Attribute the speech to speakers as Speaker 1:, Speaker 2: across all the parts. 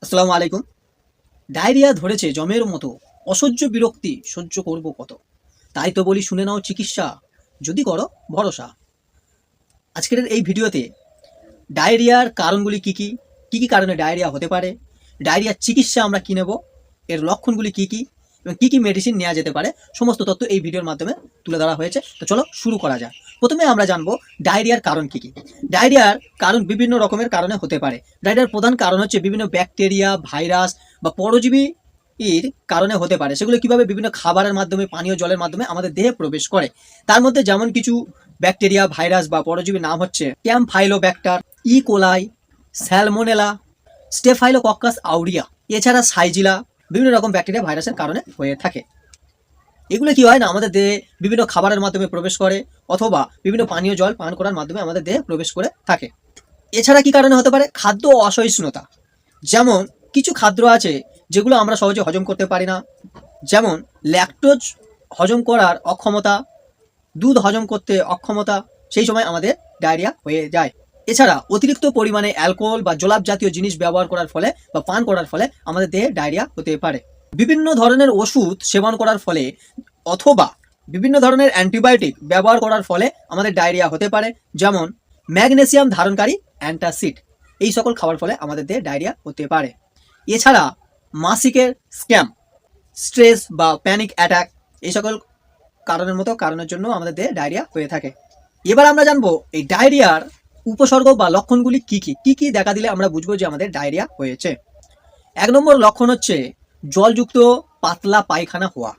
Speaker 1: আসসালামু আলাইকুম। ডায়রিয়া ধরেছে জমের মতো, অসহ্য বিরক্তি সহ্য করব কত। তাই তো বলি শুনে নাও চিকিৎসা, যদি করো ভরসা। আজকের এই ভিডিওতে ডায়রিয়ার কারণগুলি কি কি, কি কি কারণে ডায়রিয়া হতে পারে, ডায়রিয়ার চিকিৎসা আমরা কি নেব, এর লক্ষণগুলি কি কি এবং কি কি মেডিসিন নেওয়া যেতে পারে, সমস্ত তথ্য এই ভিডিওর মাধ্যমে তুলে ধরা হয়েছে। তো চলো শুরু করা যাক। প্রথমে আমরা জানবো ডায়রিয়ার কারণ কি কি। ডায়রিয়ার কারণ বিভিন্ন রকমের কারণে হতে পারে। ডায়রিয়ার প্রধান কারণ হচ্ছে বিভিন্ন ব্যাকটেরিয়া, ভাইরাস বা পরজীবী এর কারণে হতে পারে। সেগুলো কিভাবে বিভিন্ন খাবারের মাধ্যমে, পানীয় জলের মাধ্যমে আমাদের দেহে প্রবেশ করে। তার মধ্যে যেমন কিছু ব্যাকটেরিয়া, ভাইরাস বা পরজীবী নাম হচ্ছে ক্যাম্পফাইলোব্যাক্টার, ইকোলাই, স্যালমোনেলা, স্টেফাইলোকক্কাস আউরিয়া, এছাড়া সাইজিলা, বিভিন্ন রকম ব্যাকটেরিয়া ভাইরাসের কারণে হয়ে থাকে। এগুলো কি হয় না, আমাদের দেহে বিভিন্ন খাবারের মাধ্যমে প্রবেশ করে অথবা বিভিন্ন পানীয় জল পান করার মাধ্যমে আমাদের দেহে প্রবেশ করে থাকে। এছাড়া কি কারণে হতে পারে, খাদ্য অসহিষ্ণুতা। যেমন কিছু খাদ্য আছে যেগুলো আমরা সহজে হজম করতে পারি না, যেমন ল্যাকটোজ হজম করার অক্ষমতা, দুধ হজম করতে অক্ষমতা, সেই সময় আমাদের ডায়রিয়া হয়ে যায়। এছাড়া অতিরিক্ত পরিমাণে অ্যালকোহল বা জোলাপ জাতীয় জিনিস ব্যবহার করার ফলে বা পান করার ফলে আমাদের দেহে ডায়রিয়া হতে পারে। বিভিন্ন ধরনের ওষুধ সেবন করার ফলে অথবা বিভিন্ন ধরনের অ্যান্টিবায়োটিক ব্যবহার করার ফলে আমাদের ডায়রিয়া হতে পারে, যেমন ম্যাগনেসিয়াম ধারণকারী অ্যান্টাসিড, এই সকল খাওয়ার ফলে আমাদের দেহে ডায়রিয়া হতে পারে। এছাড়া মাসিকের স্ক্যাম, স্ট্রেস বা প্যানিক অ্যাটাক, এই সকল কারণের জন্য আমাদের দেহে ডায়রিয়া হয়ে থাকে। এবার আমরা জানবো এই ডায়রিয়ার উপসর্গ বা লক্ষণগুলি কি কি, কি কি দেখা দিলে আমরা বুঝবো যে আমাদের ডায়রিয়া হয়েছে। 1 নম্বর লক্ষণ হচ্ছে জলযুক্ত পাতলা পায়খানা হওয়া।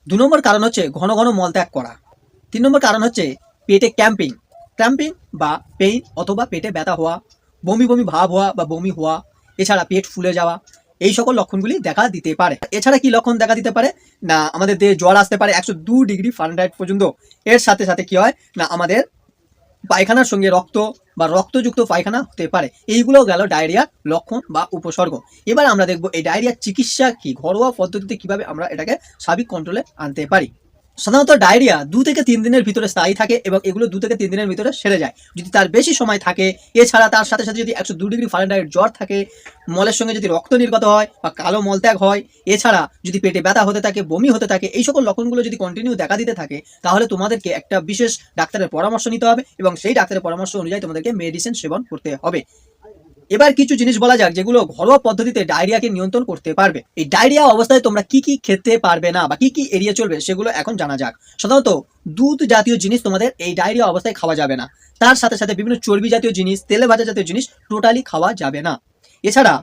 Speaker 1: 2 নম্বর কারণ হচ্ছে ঘন ঘন মলত্যাগ করা। 3 নম্বর কারণ হচ্ছে পেটে ক্র্যাম্পিং বা পেইন অথবা পেটে ব্যথা হওয়া, বমি বমি ভাব হওয়া বা বমি হওয়া, এছাড়া পেট ফুলে যাওয়া, এই সকল লক্ষণগুলি দেখা দিতে পারে। এছাড়া কি লক্ষণ দেখা দিতে পারে না, আমাদের দেহে জ্বর আসতে পারে 102 ডিগ্রি ফারেনহাইট পর্যন্ত। এর সাথে সাথে কি হয় না, আমাদের পায়খানার সঙ্গে রক্ত বা রক্তযুক্ত পায়খানা হতে পারে। এইগুলো গেল ডায়রিয়ার লক্ষণ বা উপসর্গ। এবার আমরা দেখব এই ডায়রিয়ার চিকিৎসা কি, ঘরোয়া পদ্ধতিতে কিভাবে আমরা এটাকে স্বাভাবিক কন্ট্রোলে আনতে পারি। সাধারণত ডায়রিয়া 2 থেকে 3 দিনের ভিতরে স্থায়ী থাকে এবং এগুলো 2 থেকে 3 দিনের ভিতরে সেরে যায়। যদি তার বেশি সময় থাকে, এছাড়া তার সাথে সাথে যদি 102 ডিগ্রি ফারেনহাইট জ্বর থাকে, মলের সঙ্গে যদি রক্ত নির্গত হয় বা কালো মলত্যাগ হয়, এছাড়া যদি পেটে ব্যথা হতে থাকে, বমি হতে থাকে, এই সকল লক্ষণগুলো যদি কন্টিনিউ দেখা দিতে থাকে, তাহলে তোমাদেরকে একটা বিশেষ ডাক্তারের পরামর্শ নিতে হবে এবং সেই ডাক্তারের পরামর্শ অনুযায়ী তোমাদেরকে মেডিসিন সেবন করতে হবে। এবার কিছু জিনিস বলা যাক যেগুলো ঘরোয়া পদ্ধতিতে ডায়রিয়াকে নিয়ন্ত্রণ করতে পারবে। এই ডায়রিয়া অবস্থায় তোমরা কি কি খেতে পারবে না বা কি কি এড়িয়ে চলবে সেগুলো এখন জানা যাক। সাধারণত দুধ জাতীয় জিনিস তোমাদের এই ডায়রিয়া অবস্থায় খাওয়া যাবে না। তার সাথে সাথে বিভিন্ন চর্বি জাতীয় জিনিস, তেলে ভাজা জাতীয় জিনিস টোটালি খাওয়া যাবে না। এছাড়া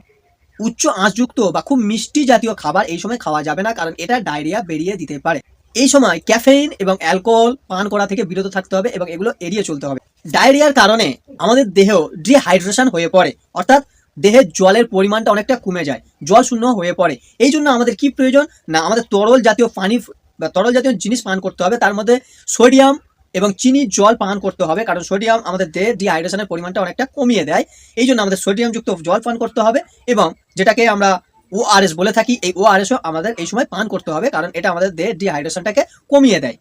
Speaker 1: উচ্চ আঁশযুক্ত বা খুব মিষ্টি জাতীয় খাবার এই সময় খাওয়া যাবে না, কারণ এটা ডায়রিয়া বেরিয়ে দিতে পারে। এই সময় ক্যাফেইন এবং অ্যালকোহল পান করা থেকে বিরত থাকতে হবে এবং এগুলো এড়িয়ে চলতে হবে। ডায়রিয়ার কারণে আমাদের দেহ ডিহাইড্রেশন হয়ে পড়ে, অর্থাৎ দেহের জলের পরিমাণটা অনেকটা কমে যায়, জল শূন্য হয়ে পড়ে। এই জন্য আমাদের কি প্রয়োজন না, আমাদের তরল জাতীয় পানি বা তরল জাতীয় জিনিস পান করতে হবে। তার মধ্যে সোডিয়াম এবং চিনি জল পান করতে হবে, কারণ সোডিয়াম আমাদের দেহে ডিহাইড্রেশনের পরিমাণটা অনেকটা কমিয়ে দেয়। এই জন্য আমাদের সোডিয়ামযুক্ত জল পান করতে হবে এবং যেটাকে আমরা ওআরএস বলে থাকি, এই ওআরএসও আমাদের এই সময় পান করতে হবে, কারণ এটা আমাদের দেহে ডিহাইড্রেশনটাকে কমিয়ে দেয়।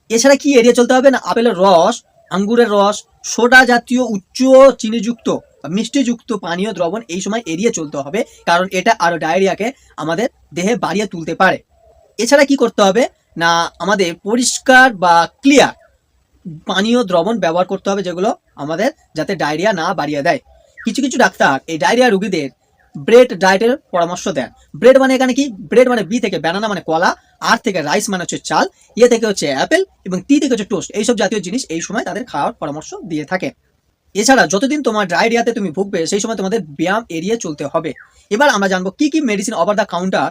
Speaker 1: এছাড়া কি এড়িয়ে চলতে হবে না, আপেলের রস, আঙ্গুরের রস, সোডা জাতীয় উচ্চ চিনিযুক্ত বা মিষ্টিযুক্ত পানীয় দ্রবণ এই সময় এড়িয়ে চলতে হবে, কারণ এটা আরও ডায়রিয়াকে আমাদের দেহে বাড়িয়ে তুলতে পারে। এছাড়া কি করতে হবে না, আমাদের পরিষ্কার বা ক্লিয়ার পানীয় দ্রবণ ব্যবহার করতে হবে, যেগুলো আমাদের যাতে ডায়রিয়া না বাড়িয়ে দেয়। কিছু কিছু ডাক্তার এই ডায়রিয়া রোগীদের ব্রেড ডায়েটের পরামর্শ দেন। ব্রেড মানে এখানে কি, ব্রেড মানে বি থেকে ব্যানানা মানে কলা, আর থেকে রাইস মানে হচ্ছে চাল, ইয়ে থেকে হচ্ছে অ্যাপেল এবং টি থেকে হচ্ছে টোস্ট, এইসব জাতীয় জিনিস এই সময় তাদের খাওয়ার পরামর্শ দিয়ে থাকে। এছাড়া যতদিন তোমার ডায়রিয়াতে তুমি ভুগবে সেই সময় তোমাদের ব্যায়াম এড়িয়ে চলতে হবে। এবার আমরা জানবো কি কি মেডিসিন ওভার দ্য কাউন্টার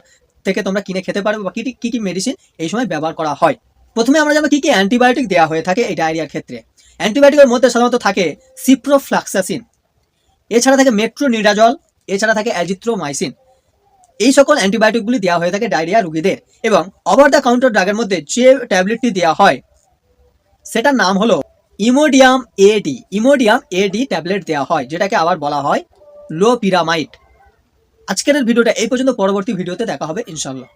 Speaker 1: থেকে তোমরা কিনে খেতে পারবে বা কি কি মেডিসিন এই সময় ব্যবহার করা হয়। প্রথমে আমরা জানবো কি কি অ্যান্টিবায়োটিক দেওয়া হয়ে থাকে এই ডায়রিয়ার ক্ষেত্রে। অ্যান্টিবায়োটিকের মধ্যে সাধারণত থাকে সিপ্রোফ্লক্সাসিন, এছাড়া থাকে মেট্রোনিডাজল, এছাড়া থাকে অ্যাজিথ্রোমাইসিন। এই সকল অ্যান্টিবায়োটিকগুলি দেওয়া হয়ে থাকে ডায়রিয়া রোগীদের। এবং ওভার দ্য কাউন্টার ড্রাগের মধ্যে যে ট্যাবলেটটি দেওয়া হয় সেটার নাম হলো ইমোডিয়াম এডি ট্যাবলেট দেওয়া হয়, যেটাকে আবার বলা হয় লোপিরামাইড। আজকের ভিডিওটা এই পর্যন্ত, পরবর্তী ভিডিওতে দেখা হবে ইনশাল্লাহ।